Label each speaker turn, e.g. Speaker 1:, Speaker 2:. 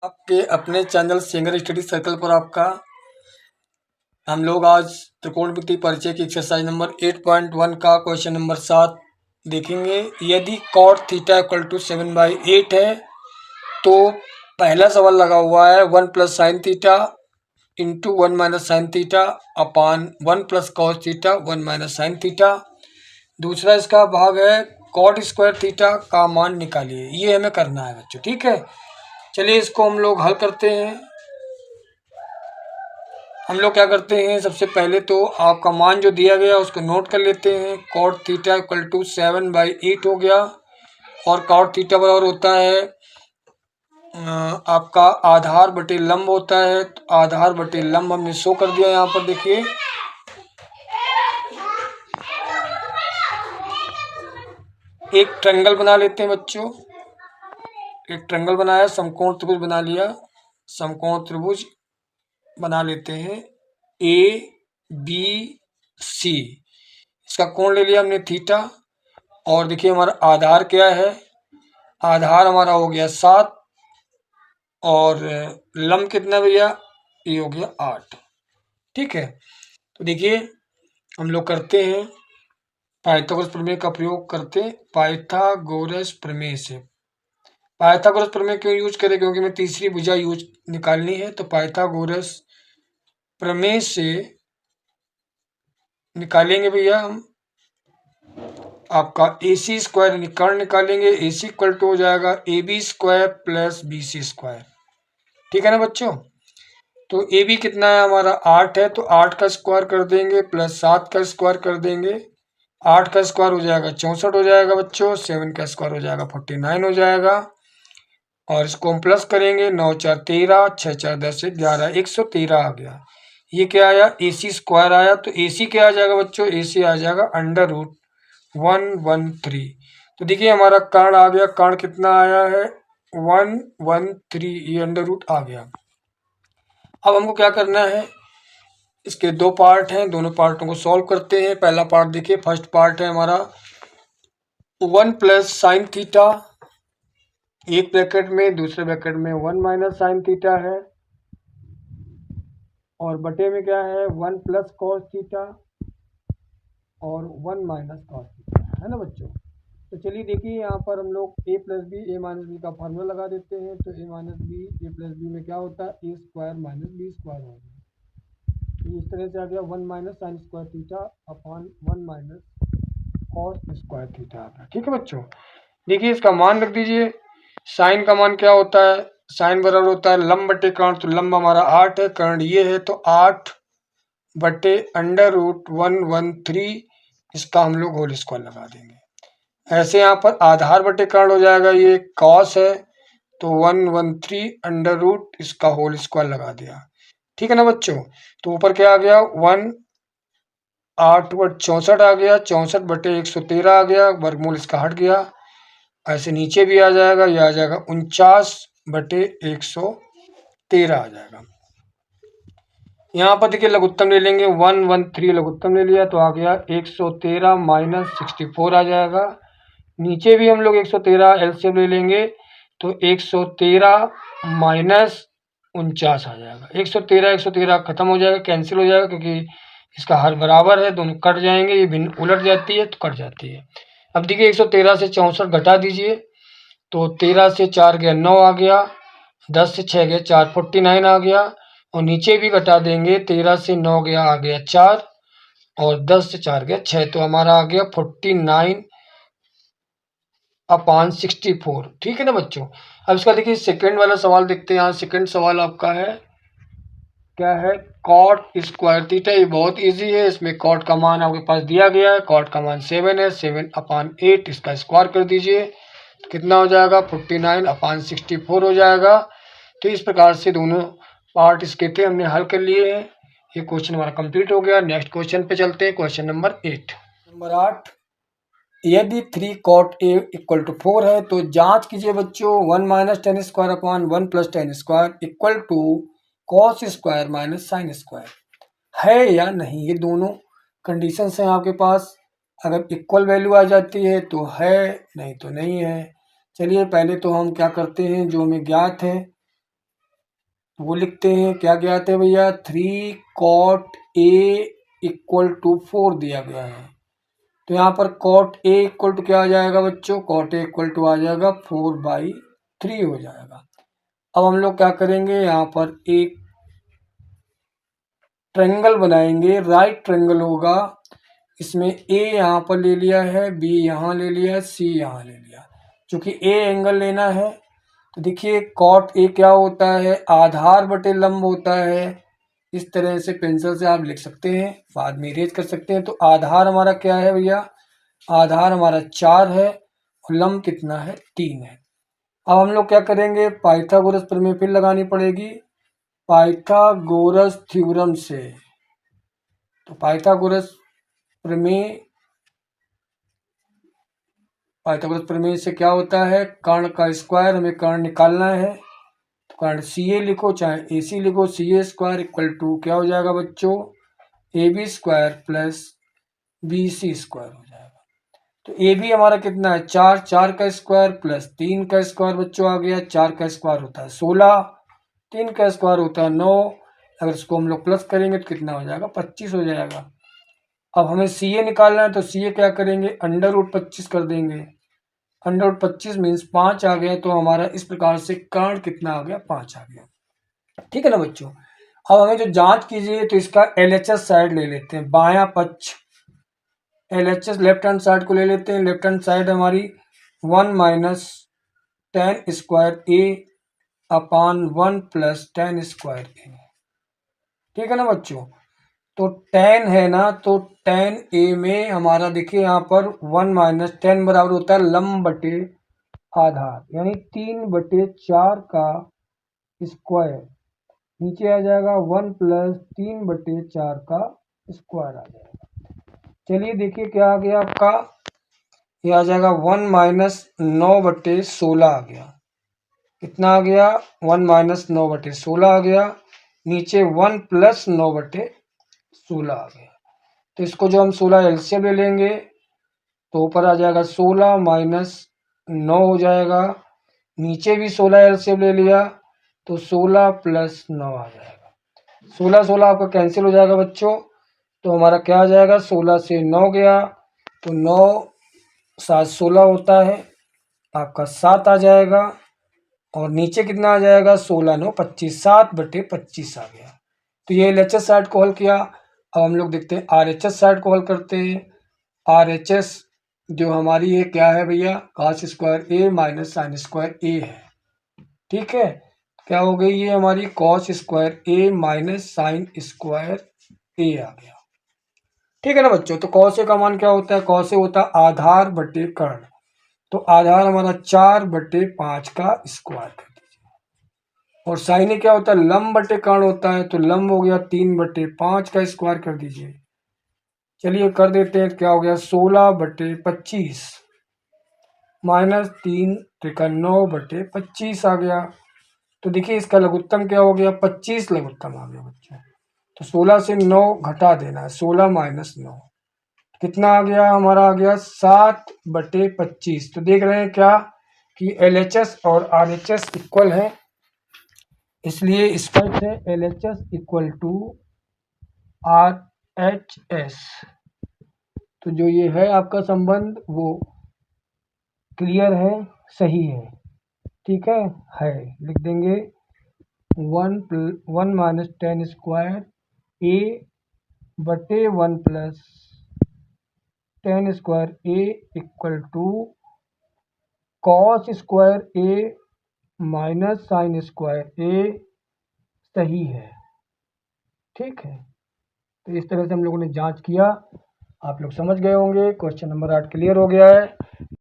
Speaker 1: आपके अपने channel singer study circle पर आपका हम लोग आज त्रिकोणमिति परिचय की एक्सरसाइज नंबर 8.1 का क्वेश्चन नंबर 7 देखेंगे। यदि cot थीटा इक्वल टू 7/8 है तो पहला सवाल लगा हुआ है 1 plus sine theta into 1 minus sine theta upon 1 plus cos theta 1 minus sine theta. दूसरा इसका भाग है cot स्क्वायर थीटा का मान निकालिए। ये हमें करना है बच्चों, ठीक है। चलिए इसको हम लोग हल करते हैं। हम लोग क्या करते हैं, सबसे पहले तो आपका मान जो दिया गया उसको नोट कर लेते हैं। cot थीटा इक्वल टू 7/8 हो गया और cot थीटा बराबर होता है आपका आधार बटे लंब होता है। तो आधार बटे लंब हमने शो कर दिया यहाँ पर, देखिए। एक ट्रायंगल बना लेते हैं बच्चों। एक ट्रायंगल बनाया, समकोण त्रिभुज बना लिया। समकोण त्रिभुज बना लेते हैं ABC। इसका कोण ले लिया हमने थीटा। और देखिए हमारा आधार क्या है, आधार हमारा हो गया 7 और लंब कितना भैया, ये हो गया 8, ठीक है। तो देखिए हम लोग करते हैं पाइथागोरस प्रमेय का प्रयोग करते हैं। पाइथागोरस प्रमेय से, पाइथागोरस प्रमेय क्यों यूज करें, क्योंकि मैं तीसरी भुजा यूज निकालनी है। तो पाइथागोरस प्रमेय से निकालेंगे भैया हम आपका AC स्क्वायर कर्ण निकालेंगे। AC इक्वल टू हो जाएगा AB square plus BC square, ठीक है ना बच्चों। तो AB कितना है हमारा 8 है, तो 8 का स्क्वायर कर देंगे प्लस 7 का स्क्वायर कर देंगे। 8 का स्क्वायर हो जाएगा 64 हो जाएगा बच्चों। 7 का स्क्वायर हो जाएगा 49 हो जाएगा। और इसको हम प्लस करेंगे, 9 4 13, 6 4 10 11, 113 आ गया। ये क्या आया, AC स्क्वायर आया। तो AC क्या आ जाएगा बच्चों, AC आ जाएगा √113। तो देखिए हमारा कर्ण आ गया, कर्ण कितना आया है 113, ये √ आ गया। अब हमको क्या करना है, इसके दो पार्ट हैं, दोनों पार्टों को सॉल्व करते हैं। पहला पार्ट देखिए, फर्स्ट पार्ट है हमारा 1 प्लस साइन थीटा, एक ब्रैकेट में, दूसरे ब्रैकेट में 1 माइनस साइन थीटा है, और बटे में क्या है 1 प्लस कॉस थीटा और 1 माइनस कॉस थीटा, है ना बच्चों। तो चलिए देखिए यहाँ पर हम लोग a plus B A minus B का फार्मूला लगा देते हैं। तो a minus B A plus B में क्या होता है, a square minus B square हो गया। तो इस तरह से आ गया 1 minus sine square theta upon 1 minus cos square theta आ गया, ठीक है बच्चों। देखिए इसका मान रख दीजिए। साइन का मान क्या होता है, साइन बराबर होता है लंब बटे कर्ण। तो लंब हमारा 8 है, कर्ण ये है, तो 8 बटे √113, इसका हम लोग होल स्क्वायर लगा देंगे। ऐसे यहाँ पर आधार बटे कर्ण हो जाएगा, ये कॉस है, तो 113 इसका होल स्क्वायर लगा दिया, ठीक है ना बच्चों। तो ऊपर क्या आ गया 8 बट 64 आ गया, 64 बटे 113 आ गया, वर्गमूल इसका हट गया। ऐसे नीचे भी आ जाएगा, ये आ जाएगा 49 बटे 113 आ जाएगा। यहाँ पर देखिए लघुत्तम ले लेंगे, 113 लघुत्तम ले लिया तो आ गया 113 माइनस 64 आ जाएगा। नीचे भी हम लोग 113 एलसीएम ले लेंगे तो 113 माइनस 49 आ जाएगा। 113 खत्म हो जाएगा, कैंसिल हो जाएगा, क्योंकि इसका हर बराबर है, दोनों कट जाएंगे, ये भिन्न उलट जाती है तो कट जाती है। अब देखिए 113 से 64 घटा दीजिए, तो 13 से 4 गया 9 आ गया, 10 से 6 गया 4 49 आ गया, और नीचे भी घटा देंगे, 13 से 9 गया आ गया 4, और 10 से 4 गया 6, तो हमारा आ गया 49 अपॉन 64, ठीक है ना बच्चों। अब इसका देखिए सेकंड वाला सवाल देखते हैं। यहाँ सेकंड सवाल आपका है, क्या है, कॉट स्क्वायर थीटा। ये बहुत इजी है, इसमें कॉट का मान आपके पास दिया गया है, कॉट का मान 7 है, 7/8 इसका स्क्वायर कर दीजिए तो कितना हो जाएगा 49 अपॉन 64 हो जाएगा। तो इस प्रकार से दोनों पार्ट इसके थे, हमने हल कर लिए हैं। ये क्वेश्चन हमारा कंप्लीट हो गया। नेक्स्ट क्वेश्चन पे चलते हैं, क्वेश्चन नंबर 8। नंबर 8, यदि 3 cot a इक्वल टू 4 है तो जांच कीजिए बच्चों 1 minus tan square upon 1 plus tan square equal to cos square minus sine square है या नहीं। ये दोनों कंडीशंस हैं आपके पास। अगर इक्वल वैल्यू आ जाती है तो है, नहीं तो नहीं है। चलिए पहले तो हम क्या करते हैं, जो हमें ज्ञात है वो लिखते हैं। क्या क्या आते हैं भैया, 3 cot A इक्वल टू 4 दिया गया है। तो यहाँ पर cot A इक्वल टू क्या आ जाएगा बच्चों, cot A इक्वल टू आ जाएगा 4/3 हो जाएगा। अब हम लोग क्या करेंगे, यहाँ पर एक ट्रायंगल बनाएंगे, राइट ट्रायंगल होगा। इसमें A यहाँ पर ले लिया है, B यहाँ ले लिया है, C यहाँ ले लिया। चूंकि A एंगल लेना है तो देखिए cot A क्या होता है, आधार बटे लंब होता है। इस तरह से पेंसिल से आप लिख सकते हैं, बाद में इरेज कर सकते हैं। तो आधार हमारा क्या है भैया, आधार हमारा 4 है और लंब कितना है, 3 है। अब हम लोग क्या करेंगे, पाइथागोरस प्रमेय फिर लगानी पड़ेगी। पाइथागोरस थ्योरम से, तो पाइथागोरस प्रमेय से क्या होता है, कर्ण का स्क्वायर, हमें कर्ण निकालना है। तो कर्ण CA लिखो चाहे AC लिखो, CA स्क्वायर इक्वल टू क्या हो जाएगा बच्चों, AB square plus BC square हो जाएगा। तो AB हमारा कितना है, 4, 4 का स्क्वायर प्लस 3 का स्क्वायर बच्चों आ गया। 4 का स्क्वायर होता है 16, 3 का स्क्वायर होता है 9। अगर इसको हम लोग प्लस करेंगे तो कितना हो जाएगा, 25 हो जाएगा। अब हमें CA निकालना है, तो CA क्या करेंगे, √25 कर देंगे। √25 मीन्स 5 आ गया। तो हमारा इस प्रकार से कर्ण कितना आ गया, 5 आ गया। ठीक है ना बच्चों। अब हमें जो जांच कीजिए, तो इसका LHS साइड ले लेते हैं, बायां पक्ष LHS लेफ्ट हैंड साइड को ले लेते हैं। लेफ्ट हैंड साइड हमारी 1 minus tan square A upon 1 plus tan square A। ठीक है ना बच्चों। तो tan है ना, तो tan A में हमारा देखिए यहाँ पर 1 माइनस tan बराबर होता है लंब बटे आधार, यानी 3/4 का स्क्वायर। नीचे आ जाएगा 1 प्लस 3/4 का स्क्वायर आ जाएगा। चलिए देखिए क्या आ गया आपका, ये आ जाएगा 1 माइनस 9/16 आ गया। कितना आ गया, 1 माइनस 9/16 आ गया। नीचे 1 प्लस 9/16 आ गया। तो इसको जो हम 16 एलसीएम ले लेंगे, तो ऊपर आ जाएगा 16 माइनस 9 हो जाएगा। नीचे भी 16 एलसीएम ले लिया, तो 16 प्लस 9 आ जाएगा। 16 16 आपका कैंसिल हो जाएगा बच्चों। तो हमारा क्या आ जाएगा, 16 से 9 गया, तो 9 7 16 होता है, आपका 7 आ जाएगा। और नीचे कितना आ जाएगा, 16 9 25, 7/25 आ गया। तो ये LHS साइड को हल किया। अब हम लोग देखते हैं RHS साइड को हल करते हैं। RHS जो हमारी ये क्या है भैया, cos square A minus sine square A है। ठीक है, क्या हो गई ये हमारी cos square A minus sine square A आ गया। ठीक है ना बच्चों। तो cos A का मान क्या होता है, cos A होता है आधार बटे कर्ण। तो आधार हमारा 4/5 का स्क्वायर कर दीजिए। और साइन क्या होता है, लंब बटे कर्ण होता है। तो लंब हो गया 3/5 का स्क्वायर कर दीजिए। चलिए कर देते हैं, क्या हो गया 16/25 माइनस 3 त्रिका 9/25 आ गया। तो देखिए इसका लघुत्तम क्या हो गया, 25 लघुत्तम आ गया बच्चों। तो 16 से 9 घटा देना है, 16 माइनस 9 कितना आ गया, हमारा आ गया 7/25। तो देख रहे हैं क्या कि LHS और RHS इक्वल है, इसलिए स्पष्ट है LHS इक्वल टू RHS। तो जो ये है आपका संबंध वो क्लियर है, सही है। ठीक है लिख देंगे 1 माइनस tan स्क्वायर A बटे 1 plus tan square A equal to cos square A minus sine square A सही है। ठीक है, तो इस तरह से हम लोगों ने जांच किया। आप लोग समझ गए होंगे। क्वेश्चन नंबर 8 क्लियर हो गया है।